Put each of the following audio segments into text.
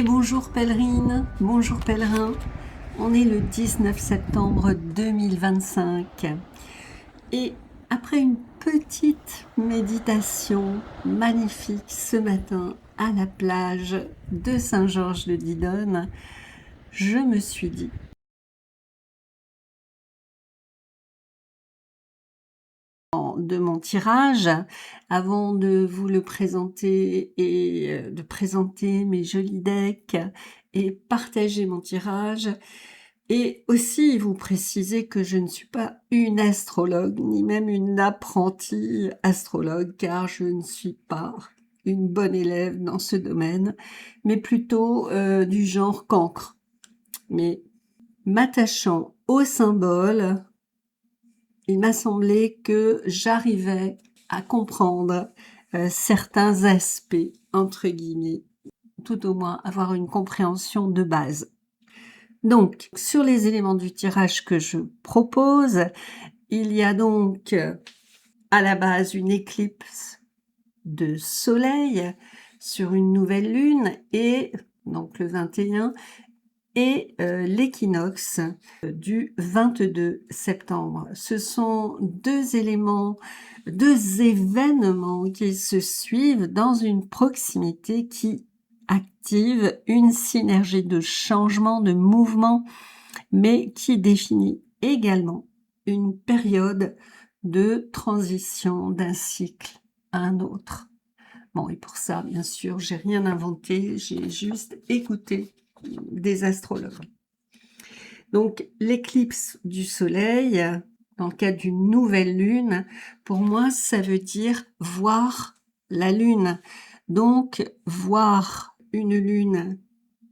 bonjour pèlerine, bonjour pèlerin. On est le 19 septembre 2025 et après une petite méditation magnifique ce matin à la plage de Saint-Georges-de-Didonne, je me suis dit de mon tirage, avant de vous le présenter et de présenter mes jolis decks et partager mon tirage, et aussi vous préciser que je ne suis pas une astrologue, ni même une apprentie astrologue, car je ne suis pas une bonne élève dans ce domaine, mais plutôt du genre cancre. Mais m'attachant au symbole, il m'a semblé que j'arrivais à comprendre certains aspects, entre guillemets, tout au moins avoir une compréhension de base. Donc, sur les éléments du tirage que je propose, il y a donc à la base une éclipse de soleil sur une nouvelle lune, et donc le 21, et l'équinoxe du 22 septembre. Ce sont deux éléments, deux événements qui se suivent dans une proximité qui active une synergie de changement, de mouvement, mais qui définit également une période de transition d'un cycle à un autre. Bon, et pour ça, bien sûr, j'ai rien inventé, j'ai juste écouté des astrologues. Donc, l'éclipse du soleil, dans le cadre d'une nouvelle lune, pour moi, ça veut dire voir la lune. Donc, voir une lune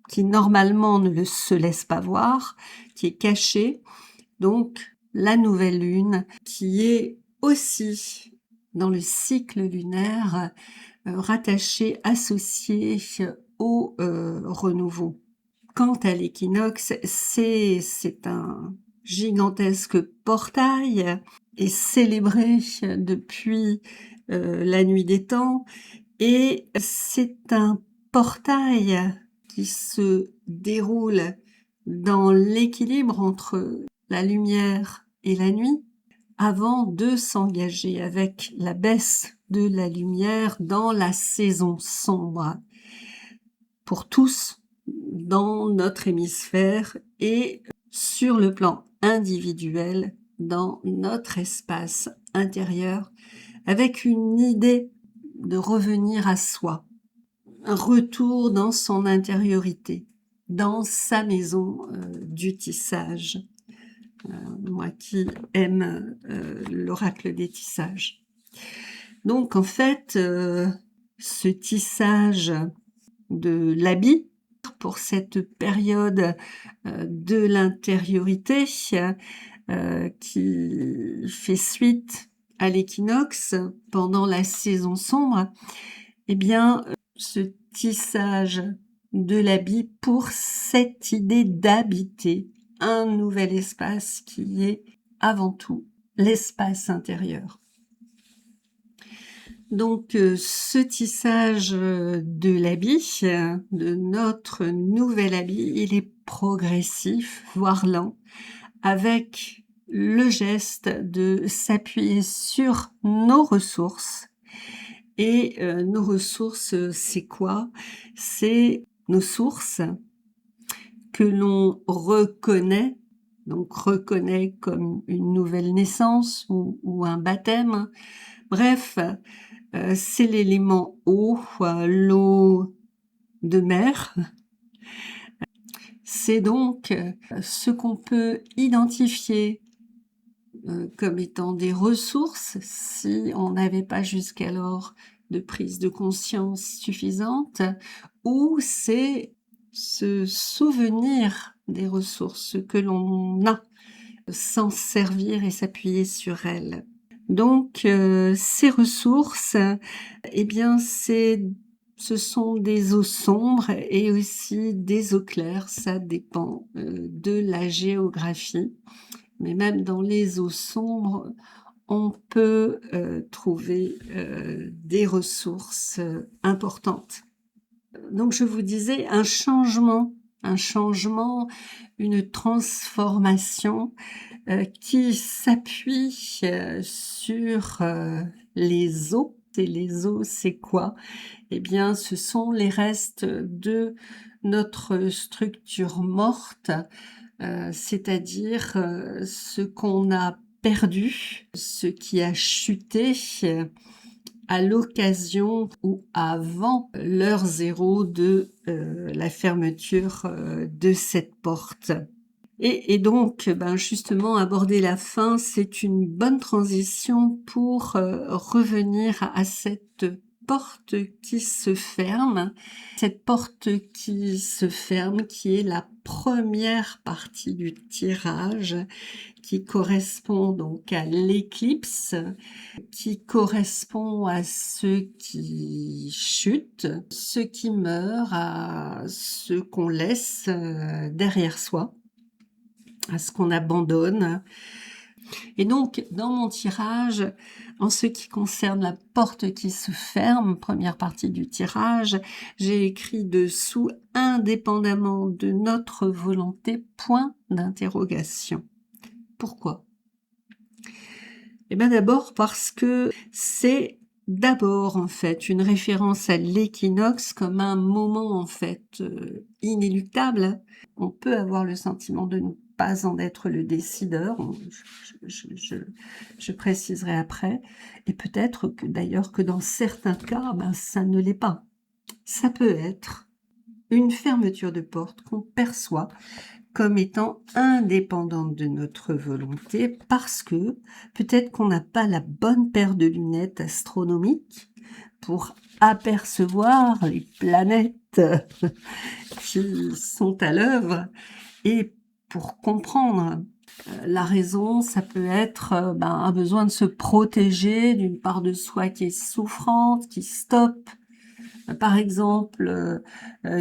qui normalement ne se laisse pas voir, qui est cachée. Donc, la nouvelle lune, qui est aussi dans le cycle lunaire, rattaché, associé au renouveau. Quant à l'équinoxe, c'est un gigantesque portail et célébré depuis la nuit des temps, et c'est un portail qui se déroule dans l'équilibre entre la lumière et la nuit, avant de s'engager avec la baisse de la lumière dans la saison sombre pour tous dans notre hémisphère et sur le plan individuel dans notre espace intérieur, avec une idée de revenir à soi, un retour dans son intériorité, dans sa maison du tissage. Moi qui aime l'oracle des tissages. Donc en fait, ce tissage de l'habit pour cette période de l'intériorité qui fait suite à l'équinoxe pendant la saison sombre, eh bien, ce tissage de l'habit pour cette idée d'habiter un nouvel espace qui est avant tout l'espace intérieur. Donc ce tissage de l'habit, de notre nouvel habit, il est progressif, voire lent, avec le geste de s'appuyer sur nos ressources. Et nos ressources, c'est quoi? C'est nos sources que l'on reconnaît, donc reconnaît comme une nouvelle naissance ou un baptême. Bref, c'est l'élément eau, l'eau de mer. C'est donc ce qu'on peut identifier comme étant des ressources si on n'avait pas jusqu'alors de prise de conscience suffisante, ou c'est se souvenir des ressources que l'on a, s'en servir et s'appuyer sur elles. Donc ces ressources, eh bien ce sont des eaux sombres et aussi des eaux claires, ça dépend de la géographie. Mais même dans les eaux sombres, on peut trouver des ressources importantes. Donc je vous disais un changement, une transformation qui s'appuie sur les os. Et les os, c'est quoi? Eh bien, ce sont les restes de notre structure morte, c'est-à-dire ce qu'on a perdu, ce qui a chuté à l'occasion ou avant l'heure zéro de la fermeture de cette porte. Et donc, ben justement, aborder la fin, c'est une bonne transition pour revenir à cette porte qui se ferme. Cette porte qui se ferme, qui est la première partie du tirage, qui correspond donc à l'éclipse, qui correspond à ceux qui chutent, ceux qui meurent, à ceux qu'on laisse derrière soi, à ce qu'on abandonne. Et donc, dans mon tirage, en ce qui concerne la porte qui se ferme, première partie du tirage, j'ai écrit dessous « Indépendamment de notre volonté, point d'interrogation ». Pourquoi? Eh bien d'abord parce que c'est d'abord en fait une référence à l'équinoxe comme un moment en fait inéluctable. On peut avoir le sentiment de ne pas en être le décideur, je préciserai après, et peut-être que d'ailleurs que dans certains cas, ben, ça ne l'est pas. Ça peut être une fermeture de porte qu'on perçoit comme étant indépendante de notre volonté parce que peut-être qu'on n'a pas la bonne paire de lunettes astronomiques pour apercevoir les planètes qui sont à l'œuvre et pour comprendre la raison, ça peut être un besoin de se protéger d'une part de soi qui est souffrante, qui stoppe, par exemple,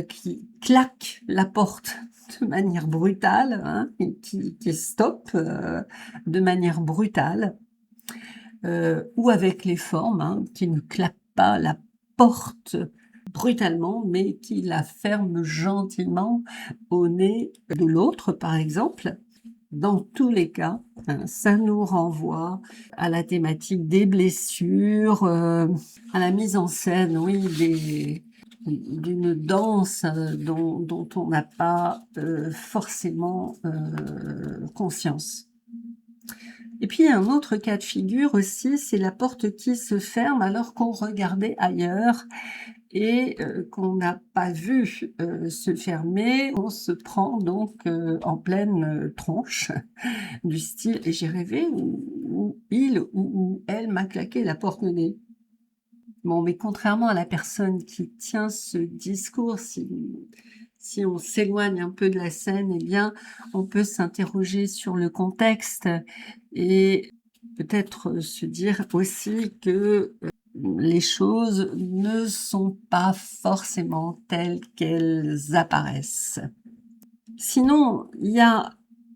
qui claque la porte de manière brutale, hein, et qui stoppe de manière brutale, ou avec les formes, hein, qui ne claquent pas la porte brutalement, mais qui la ferment gentiment au nez de l'autre, par exemple. Dans tous les cas, ça nous renvoie à la thématique des blessures, à la mise en scène, oui, d'une danse dont on n'a pas forcément conscience. Et puis un autre cas de figure aussi, c'est la porte qui se ferme alors qu'on regardait ailleurs et qu'on n'a pas vu se fermer. On se prend donc en pleine tronche du style « et j'ai rêvé où il ou elle m'a claqué la porte au nez ». Bon, mais contrairement à la personne qui tient ce discours, si on s'éloigne un peu de la scène, eh bien, on peut s'interroger sur le contexte et peut-être se dire aussi que les choses ne sont pas forcément telles qu'elles apparaissent. Sinon, il y a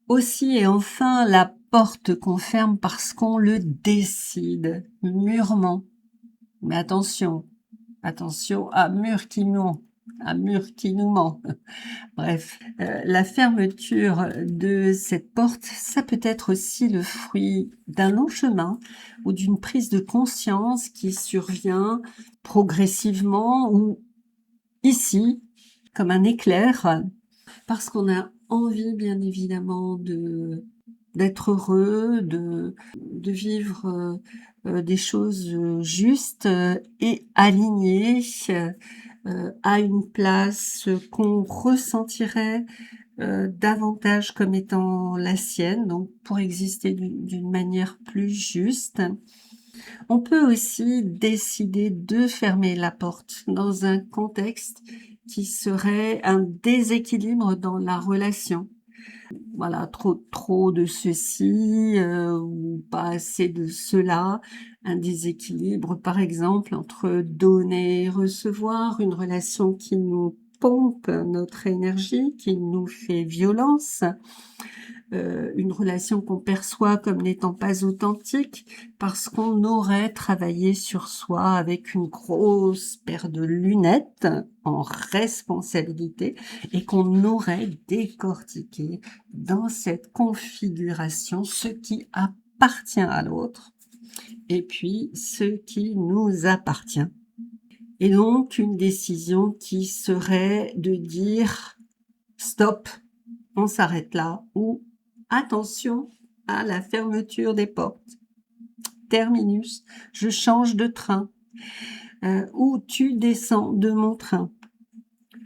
aussi et enfin la porte qu'on ferme parce qu'on le décide mûrement. Mais attention à mur qui ment, à mur qui nous ment. Bref, la fermeture de cette porte, ça peut être aussi le fruit d'un long chemin ou d'une prise de conscience qui survient progressivement ou ici, comme un éclair, parce qu'on a envie bien évidemment d'être heureux, de vivre des choses justes et alignées à une place qu'on ressentirait davantage comme étant la sienne, donc pour exister d'une manière plus juste. On peut aussi décider de fermer la porte dans un contexte qui serait un déséquilibre dans la relation. Voilà, trop de ceci ou pas assez de cela, un déséquilibre par exemple entre donner et recevoir, une relation qui nous pompe notre énergie, qui nous fait violence, une relation qu'on perçoit comme n'étant pas authentique, parce qu'on aurait travaillé sur soi avec une grosse paire de lunettes en responsabilité et qu'on aurait décortiqué dans cette configuration ce qui appartient à l'autre et puis ce qui nous appartient. Et donc une décision qui serait de dire stop, on s'arrête là, ou attention à la fermeture des portes. Terminus, je change de train, ou tu descends de mon train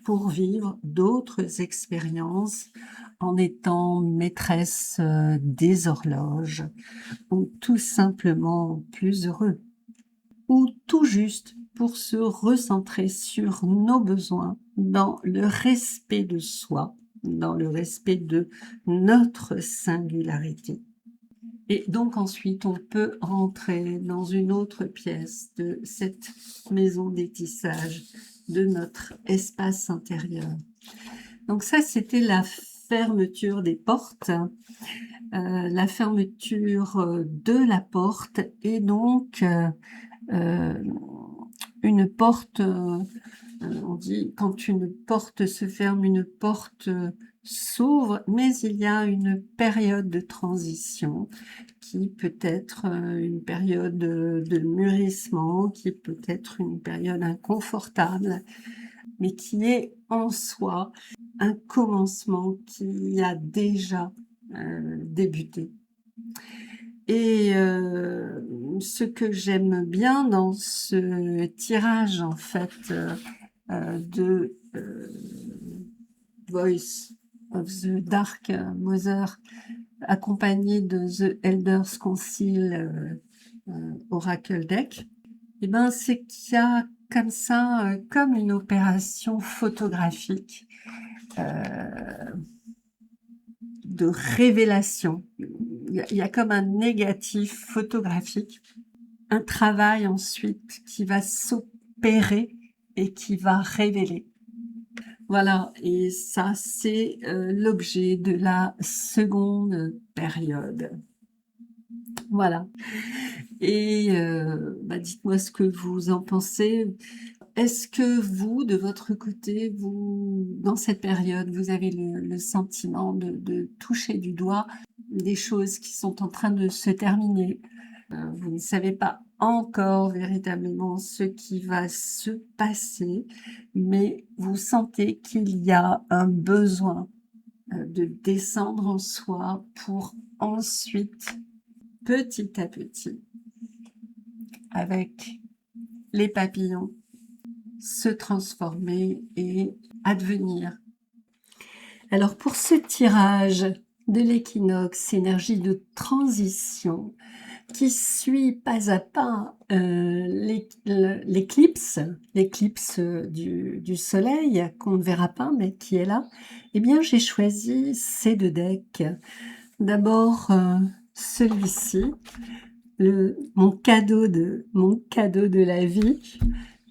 pour vivre d'autres expériences en étant maîtresse des horloges, ou tout simplement plus heureux, ou tout juste pour se recentrer sur nos besoins dans le respect de soi, dans le respect de notre singularité. Et donc ensuite, on peut rentrer dans une autre pièce de cette maison des tissages, de notre espace intérieur. Donc ça, c'était la fermeture des portes, la fermeture de la porte, et donc une porte, on dit quand une porte se ferme, une porte s'ouvre, mais il y a une période de transition qui peut être une période de mûrissement, qui peut être une période inconfortable, mais qui est en soi un commencement qui a déjà débuté. Et ce que j'aime bien dans ce tirage, en fait, de Voice of the Dark Mother, accompagné de The Elders Council Oracle Deck, et ben c'est qu'il y a comme ça, comme une opération photographique de révélation. Il y a comme un négatif photographique, un travail ensuite qui va s'opérer et qui va révéler. Voilà, et ça c'est l'objet de la seconde période. Voilà. Et dites-moi ce que vous en pensez. Est-ce que vous, de votre côté, vous, dans cette période, vous avez le sentiment de toucher du doigt des choses qui sont en train de se terminer? Vous ne savez pas encore véritablement ce qui va se passer, mais vous sentez qu'il y a un besoin de descendre en soi pour ensuite, petit à petit, avec les papillons, se transformer et advenir. Alors pour ce tirage de l'équinoxe, énergie de transition, qui suit pas à pas l'éclipse du soleil, qu'on ne verra pas, mais qui est là, eh bien j'ai choisi ces deux decks. D'abord celui-ci, mon cadeau de la vie,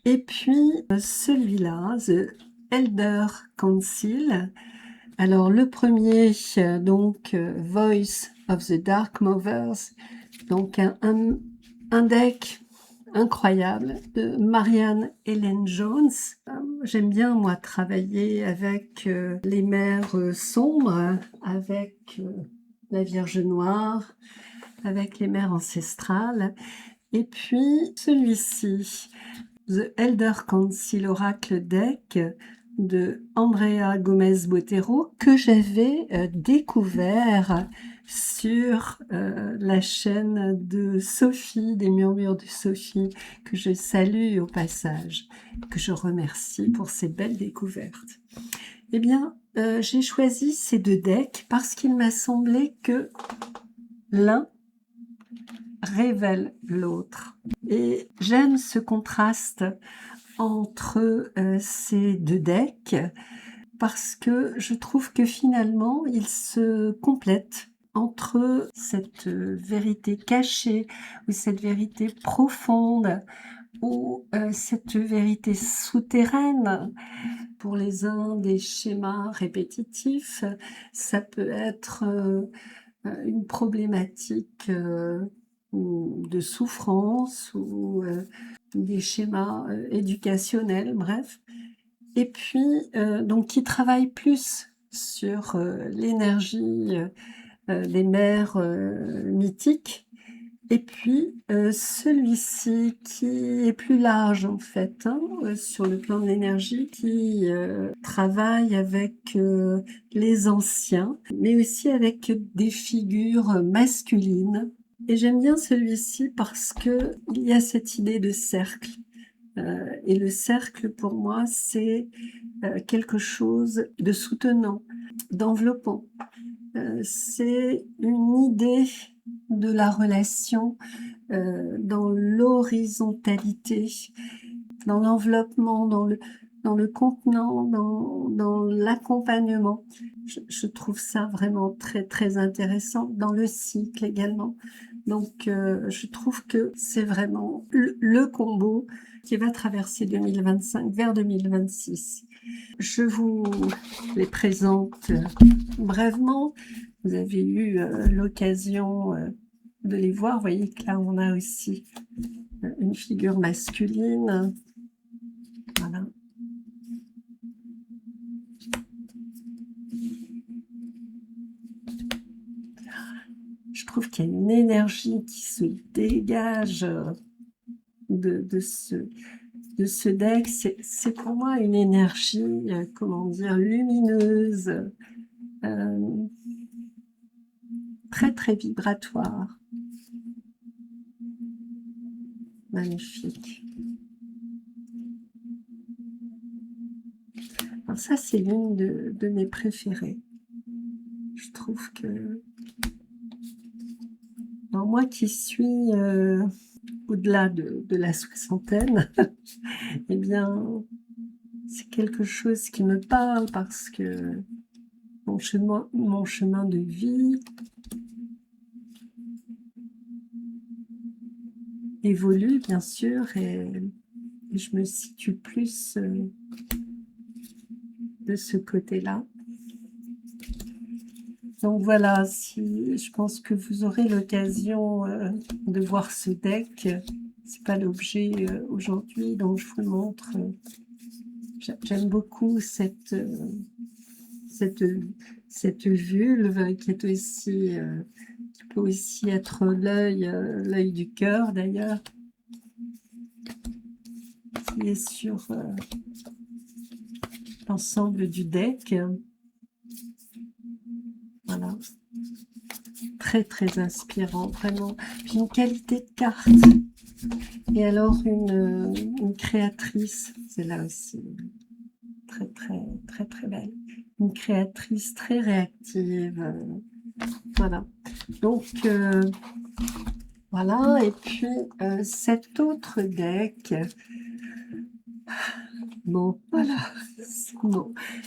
et puis celui-là, The Elder Council. Alors le premier, donc Voice of the Dark Mothers, donc un deck incroyable de Marianne Ellen Jones. J'aime bien moi travailler avec les mers sombres, avec la Vierge Noire, avec les mers ancestrales. Et puis celui-ci, The Elder Council Oracle Deck de Andrea Gomez Botero, que j'avais découvert sur la chaîne de Sophie, des Murmures de Sophie, que je salue au passage, que je remercie pour ces belles découvertes. Eh bien, j'ai choisi ces deux decks parce qu'il m'a semblé que l'un révèle l'autre. Et j'aime ce contraste entre ces deux decks parce que je trouve que finalement ils se complètent entre cette vérité cachée ou cette vérité profonde ou cette vérité souterraine pour les uns des schémas répétitifs, ça peut être une problématique ou de souffrance ou des schémas éducationnels, bref. Et puis, donc qui travaille plus sur l'énergie des mers mythiques. Et puis, celui-ci qui est plus large en fait, hein, sur le plan de l'énergie, qui travaille avec les anciens, mais aussi avec des figures masculines. Et j'aime bien celui-ci parce que il y a cette idée de cercle. Et le cercle, pour moi, c'est quelque chose de soutenant, d'enveloppant. C'est une idée de la relation dans l'horizontalité, dans l'enveloppement, dans le contenant, dans l'accompagnement. Je trouve ça vraiment très, très intéressant, dans le cycle également. Donc, je trouve que c'est vraiment le combo qui va traverser 2025 vers 2026. Je vous les présente brièvement. Vous avez eu l'occasion de les voir. Vous voyez que là, on a aussi une figure masculine. Voilà. Je trouve qu'il y a une énergie qui se dégage de ce deck. C'est pour moi une énergie, comment dire, lumineuse, très très vibratoire. Magnifique. Alors ça, c'est l'une de mes préférées. Je trouve que alors moi qui suis au-delà de la soixantaine, eh bien, c'est quelque chose qui me parle parce que mon chemin de vie évolue, bien sûr, et je me situe plus de ce côté-là. Donc voilà, je pense que vous aurez l'occasion de voir ce deck. C'est pas l'objet aujourd'hui, donc je vous le montre. J'aime beaucoup cette vulve qui est aussi, qui peut aussi être l'œil du cœur d'ailleurs, qui est sur l'ensemble du deck. Voilà. Très très inspirant, vraiment. Puis une qualité de carte. Et alors une créatrice, c'est là aussi très très très très belle. Une créatrice très réactive. Voilà. Donc voilà. Et puis cet autre deck. Bon, voilà.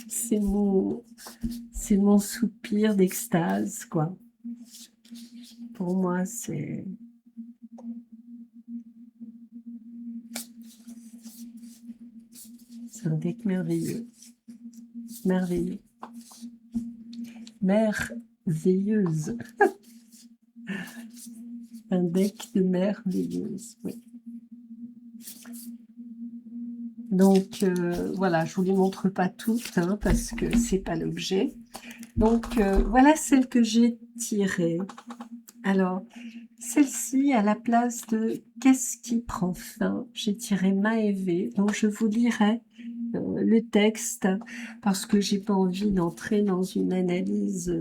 C'est mon soupir d'extase, quoi. Pour moi, c'est un deck merveilleux. Merveilleux. Merveilleuse. Un deck de merveilleuse, oui. Donc, voilà, je ne vous les montre pas toutes, hein, parce que c'est pas l'objet. Donc, voilà celle que j'ai tirée. Alors, celle-ci, à la place de « Qu'est-ce qui prend fin ?» j'ai tiré Maëvé. Donc, je vous lirai le texte, parce que j'ai pas envie d'entrer dans une analyse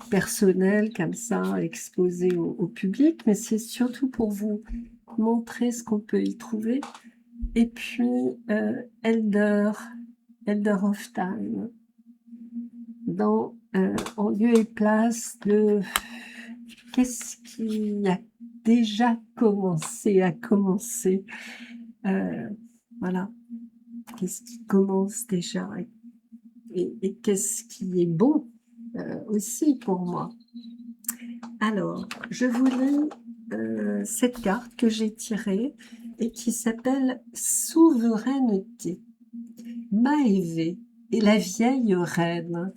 personnelle, comme ça, exposée au public, mais c'est surtout pour vous montrer ce qu'on peut y trouver. Et puis, Elder of Time, en lieu et place de qu'est-ce qui a déjà commencé à commencer. Voilà, qu'est-ce qui commence déjà et qu'est-ce qui est bon aussi pour moi. Alors, je vous lis cette carte que j'ai tirée et qui s'appelle Souveraineté. Maévé est la vieille reine,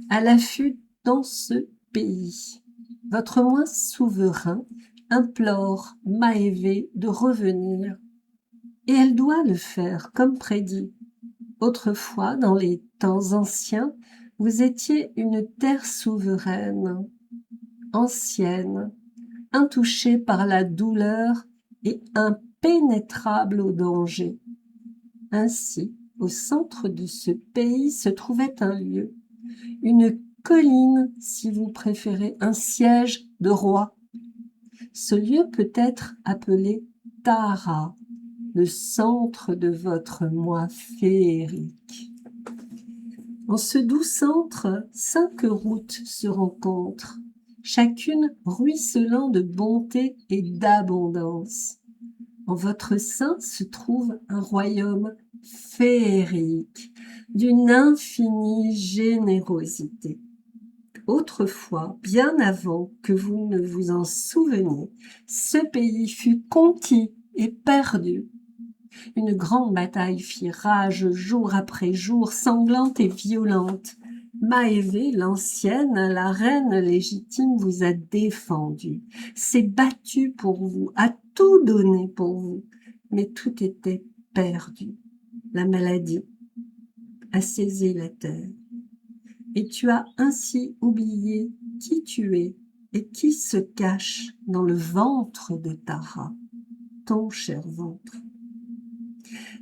à l'affût dans ce pays. Votre moi souverain implore Maévé de revenir, et elle doit le faire comme prédit. Autrefois, dans les temps anciens, vous étiez une terre souveraine, ancienne, intouchée par la douleur et impénétrable au danger. Ainsi, au centre de ce pays se trouvait un lieu, une colline, si vous préférez, un siège de roi. Ce lieu peut être appelé Tara, le centre de votre moi féerique. En ce doux centre, 5 routes se rencontrent, chacune ruisselant de bonté et d'abondance. En votre sein se trouve un royaume féerique, d'une infinie générosité. Autrefois, bien avant que vous ne vous en souveniez, ce pays fut conquis et perdu. Une grande bataille fit rage jour après jour, sanglante et violente. Maévé, l'ancienne, la reine légitime, vous a défendu, s'est battue pour vous, a tout donné pour vous, mais tout était perdu. La maladie a saisi la terre, et tu as ainsi oublié qui tu es et qui se cache dans le ventre de Tara, ton cher ventre.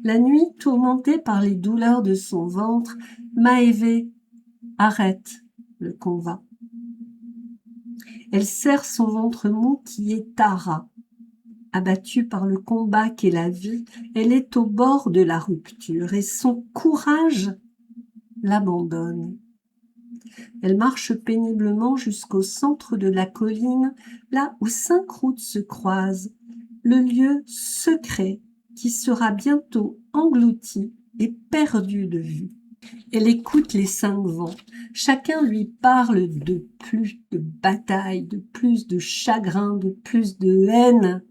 La nuit, tourmentée par les douleurs de son ventre, Maévé arrête le combat. Elle serre son ventre mou qui est Tara. Abattue par le combat qu'est la vie, elle est au bord de la rupture et son courage l'abandonne. Elle marche péniblement jusqu'au centre de la colline, là où 5 routes se croisent, le lieu secret qui sera bientôt englouti et perdu de vue. Elle écoute les 5 vents. Chacun lui parle de plus de bataille, de plus de chagrin, de plus de haine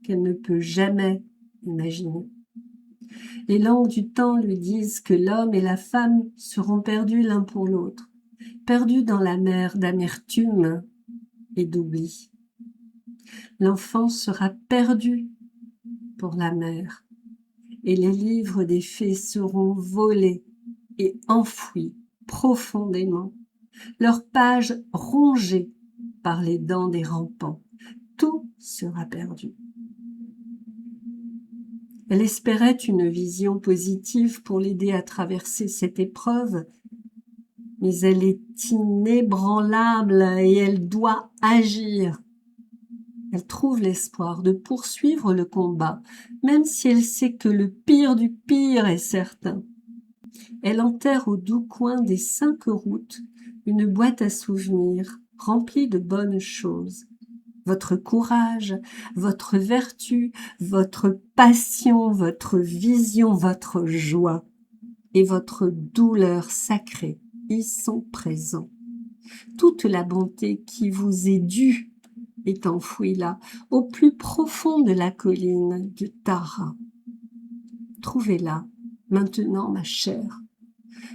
qu'elle ne peut jamais imaginer. Les langues du temps lui disent que l'homme et la femme seront perdus l'un pour l'autre, perdus dans la mer d'amertume et d'oubli. L'enfant sera perdu pour la mère, et les livres des fées seront volés et enfouis profondément, leurs pages rongées par les dents des rampants. Tout sera perdu. Elle espérait une vision positive pour l'aider à traverser cette épreuve, mais elle est inébranlable et elle doit agir. Elle trouve l'espoir de poursuivre le combat, même si elle sait que le pire du pire est certain. Elle enterre au doux coin des 5 routes une boîte à souvenirs remplie de bonnes choses. Votre courage, votre vertu, votre passion, votre vision, votre joie et votre douleur sacrée y sont présents. Toute la bonté qui vous est due est enfouie là, au plus profond de la colline de Tara. Trouvez-la maintenant, ma chère.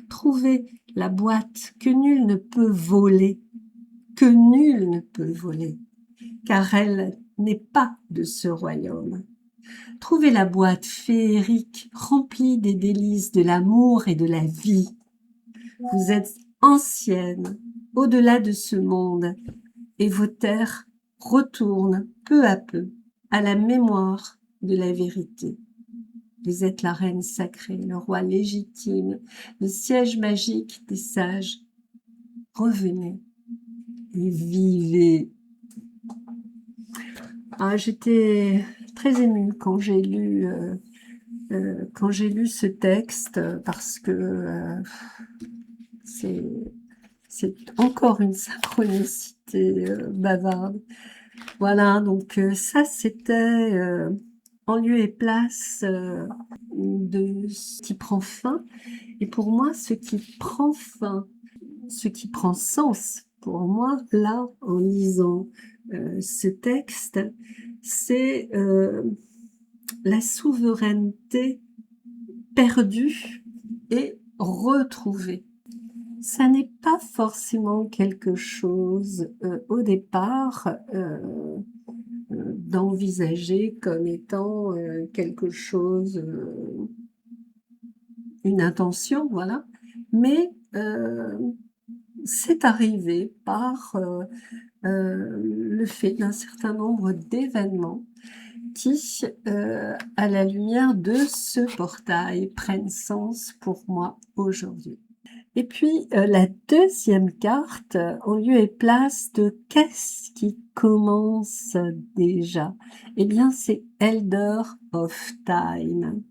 Trouvez la boîte que nul ne peut voler, car elle n'est pas de ce royaume. Trouvez la boîte féerique remplie des délices de l'amour et de la vie. Vous êtes ancienne, au-delà de ce monde, et vos terres retournent peu à peu à la mémoire de la vérité. Vous êtes la reine sacrée, le roi légitime, le siège magique des sages. Revenez et vivez. J'étais très émue quand j'ai lu ce texte parce que c'est encore une synchronicité bavarde. Voilà, donc ça c'était en lieu et place de ce qui prend fin. Et pour moi, ce qui prend fin, ce qui prend sens pour moi, là, en lisant ce texte, c'est la souveraineté perdue et retrouver. Ça n'est pas forcément quelque chose au départ d'envisager comme étant quelque chose, une intention, voilà. Mais c'est arrivé par le fait d'un certain nombre d'événements qui, à la lumière de ce portail, prennent sens pour moi aujourd'hui. Et puis, la deuxième carte, en lieu et place de qu'est-ce qui commence déjà? Eh bien, c'est Elder of Time.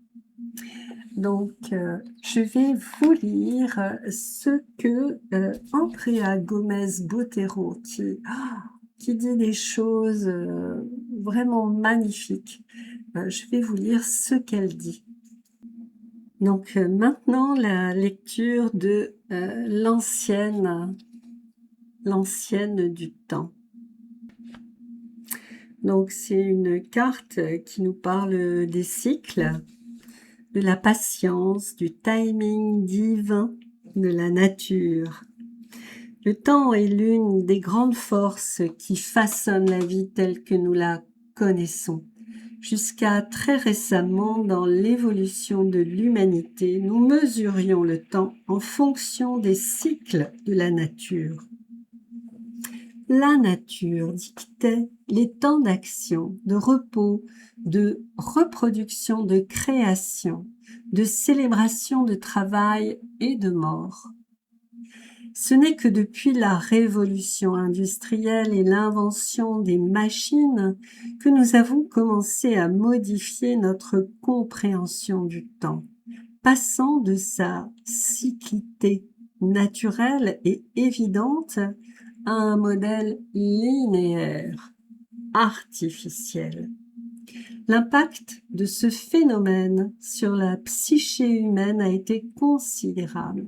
Donc, je vais vous lire ce que Andrea Gomez Botero, qui dit des choses vraiment magnifiques. Je vais vous lire ce qu'elle dit. Donc maintenant, la lecture de l'ancienne du temps. Donc c'est une carte qui nous parle des cycles, de la patience, du timing divin de la nature. Le temps est l'une des grandes forces qui façonnent la vie telle que nous la connaissons. Jusqu'à très récemment, dans l'évolution de l'humanité, nous mesurions le temps en fonction des cycles de la nature. La nature dictait les temps d'action, de repos, de reproduction, de création, de célébration, de travail et de mort. Ce n'est que depuis la révolution industrielle et l'invention des machines que nous avons commencé à modifier notre compréhension du temps, passant de sa cyclité naturelle et évidente à un modèle linéaire, artificiel. L'impact de ce phénomène sur la psyché humaine a été considérable.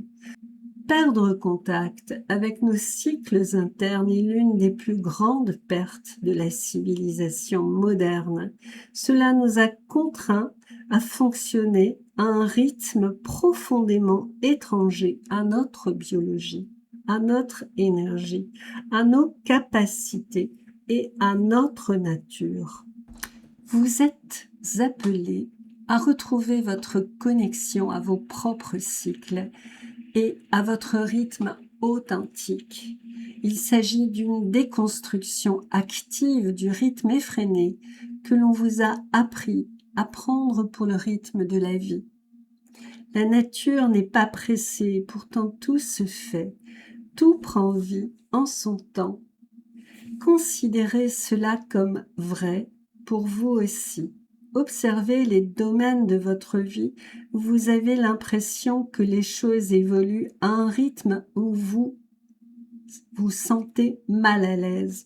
Perdre contact avec nos cycles internes est l'une des plus grandes pertes de la civilisation moderne. Cela nous a contraints à fonctionner à un rythme profondément étranger à notre biologie, à notre énergie, à nos capacités et à notre nature. Vous êtes appelés à retrouver votre connexion à vos propres cycles et à votre rythme authentique. Il s'agit d'une déconstruction active du rythme effréné que l'on vous a appris à prendre pour le rythme de la vie. La nature n'est pas pressée, pourtant tout se fait, tout prend vie en son temps. Considérez cela comme vrai pour vous aussi. Observez les domaines de votre vie où vous avez l'impression que les choses évoluent à un rythme où vous vous sentez mal à l'aise.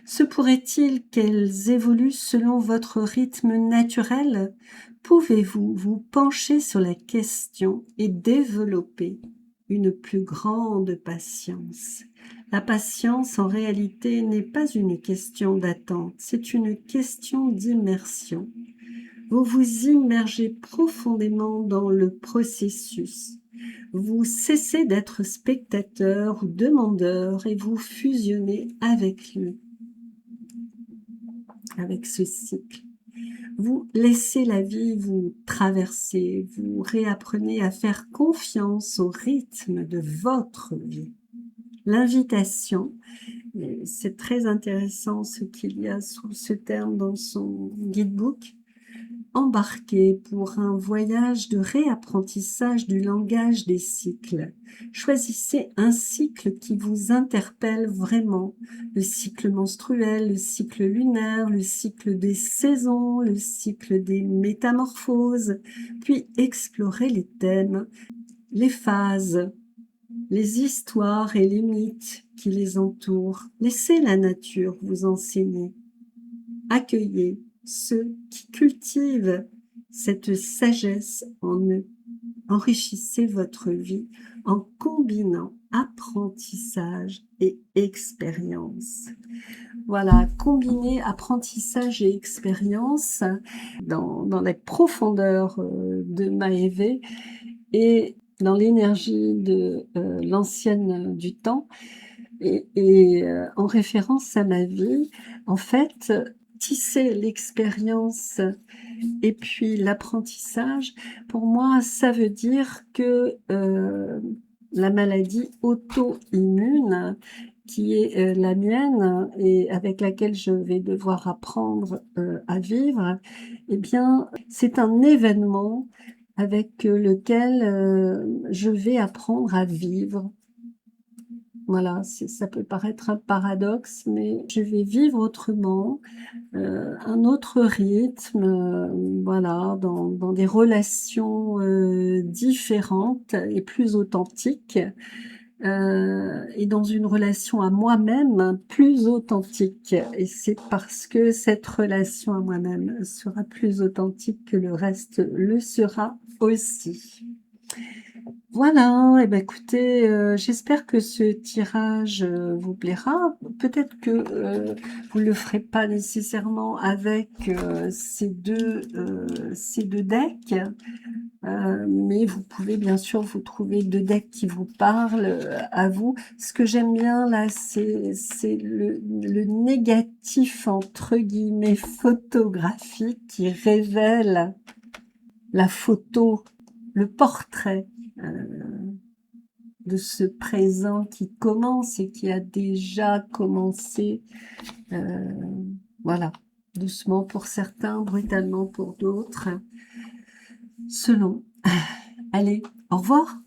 Se pourrait-il qu'elles évoluent selon votre rythme naturel? Pouvez-vous vous pencher sur la question et développer une plus grande patience? La patience, en réalité, n'est pas une question d'attente, c'est une question d'immersion. Vous vous immergez profondément dans le processus. Vous cessez d'être spectateur ou demandeur et vous fusionnez avec lui, avec ce cycle. Vous laissez la vie vous traverser, vous réapprenez à faire confiance au rythme de votre vie. L'invitation, c'est très intéressant ce qu'il y a sous ce terme dans son guidebook, embarquer pour un voyage de réapprentissage du langage des cycles. Choisissez un cycle qui vous interpelle vraiment. Le cycle menstruel, le cycle lunaire, le cycle des saisons, le cycle des métamorphoses, puis explorez les thèmes, les phases, les histoires et les mythes qui les entourent. Laissez la nature vous enseigner. Accueillez ceux qui cultivent cette sagesse en eux. Enrichissez votre vie en combinant apprentissage et expérience. Voilà, combiner apprentissage et expérience dans les profondeurs de Maévé. Et dans l'énergie de l'ancienne du temps en référence à ma vie. En fait, tisser l'expérience et puis l'apprentissage, pour moi, ça veut dire que la maladie auto-immune qui est la mienne et avec laquelle je vais devoir apprendre à vivre, eh bien, c'est un événement avec lequel je vais apprendre à vivre. Voilà, ça peut paraître un paradoxe, mais je vais vivre autrement, un autre rythme, voilà, dans des relations différentes et plus authentiques, et dans une relation à moi-même plus authentique. Et c'est parce que cette relation à moi-même sera plus authentique que le reste le sera aussi. Voilà, et ben écoutez, j'espère que ce tirage vous plaira. Peut-être que vous le ferez pas nécessairement avec ces deux decks, mais vous pouvez bien sûr vous trouver deux decks qui vous parlent à vous. Ce que j'aime bien là, c'est le négatif entre guillemets photographique qui révèle la photo, le portrait. De ce présent qui commence et qui a déjà commencé, voilà, doucement pour certains, brutalement pour d'autres, selon. Allez, au revoir.